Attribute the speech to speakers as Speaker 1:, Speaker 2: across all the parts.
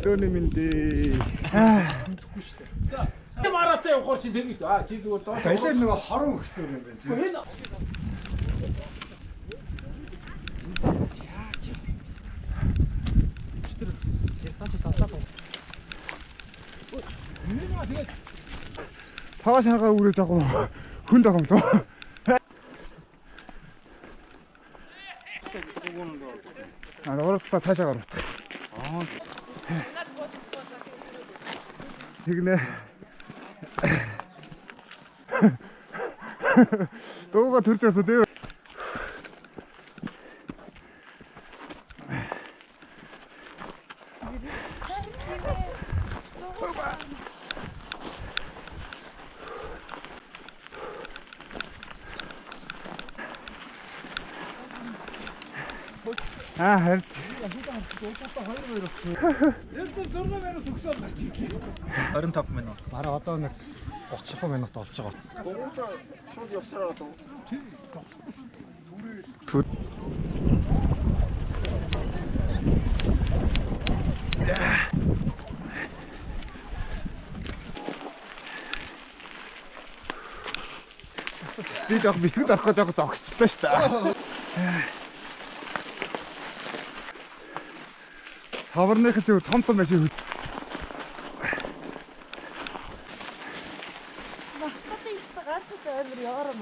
Speaker 1: Өглөөний мэндээ.
Speaker 2: Мэдхгүй шүү дээ. За маратаа явахаар чи тэгнэ шүү. Чи зүгээр доо.
Speaker 3: Баялаар нөгөө хорон өгсөн юм байна.
Speaker 1: Таваа шаргаа үрэж байгаа хүн дагам тоо. Оростой таашаа гарах. Тэгнэ. Дууга төрж байсан дээ. Харин
Speaker 3: Бараа одоо нэг 30 минут болж байгаа.
Speaker 4: Гуйта шууд явсараа дөө.
Speaker 1: би яг бэлтгэл авах гэж зогсчихлаа шүү дээ. Хаварных зөв том машин хөл.
Speaker 5: Махтаа ихтэй ганцхан амар яарам.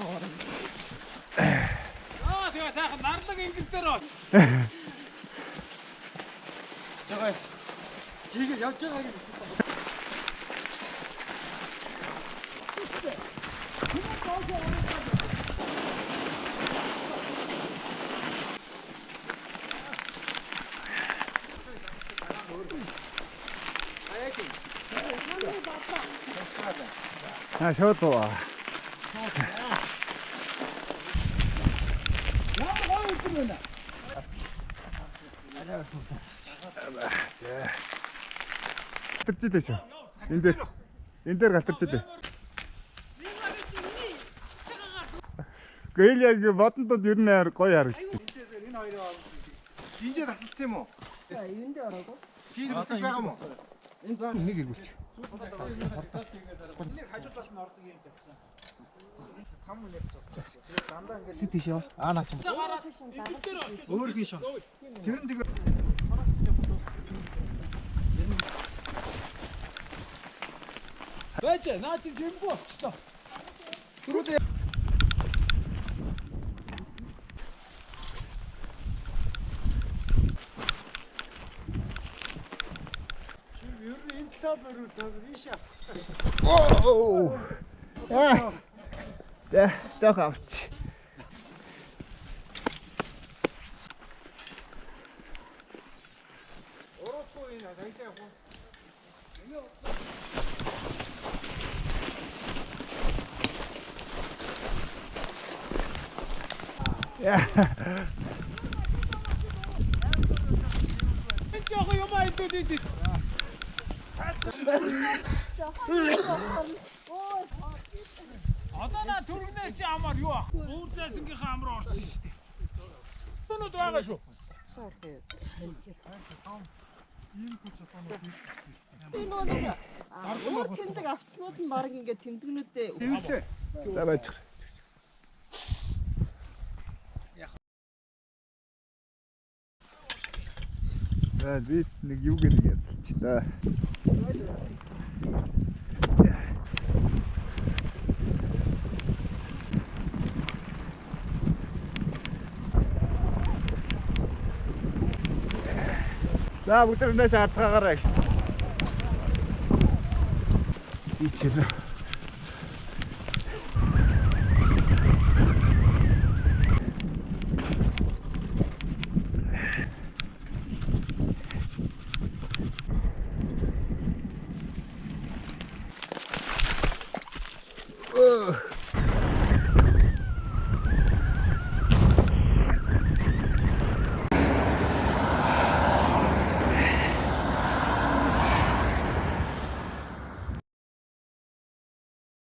Speaker 2: Тэгээ сайхан нарлаг ингэл дээр оо.
Speaker 3: Жагаа. Жигээ явж байгаа гэж.
Speaker 1: Шууд уу. Галтарч дээ. Энэ дээр галтарч дээ. Гээл яг бодондод ер нь гоё харагдчих.
Speaker 3: Энэ хоёроо динжээ тасалсан юм уу?
Speaker 5: Юунд ороогүй?
Speaker 3: Хийс тасалж байгаа юм уу?
Speaker 1: Энэ нэг иргүүлч.
Speaker 3: Нэг хажуудаас нь ордог юм загсан. 5 минут цогцоо. Дандаа ингээд
Speaker 1: Си тийш яа. Наач.
Speaker 3: өөр хин шон. Тэр нь тэгээ
Speaker 2: Байж наа чи жимбо очтоо.
Speaker 3: түрүүдээ
Speaker 1: Оо. Dah авч.
Speaker 2: Энэ жоо юм айдууд идэх. Одоо на түргнээс чи амар юу ах? Уурзаасныхаа амар орчих шүү дээ. Өнөд байгаа шүү.
Speaker 5: Би нөгөө өөр тэмдэг авцснууд нь баг ингээд тэмдэгнүүдээ
Speaker 1: За байж. Би нэг юу гэнэ ядчих та. За бүгд өнөөдөр шаардлагаараа. Ичээ.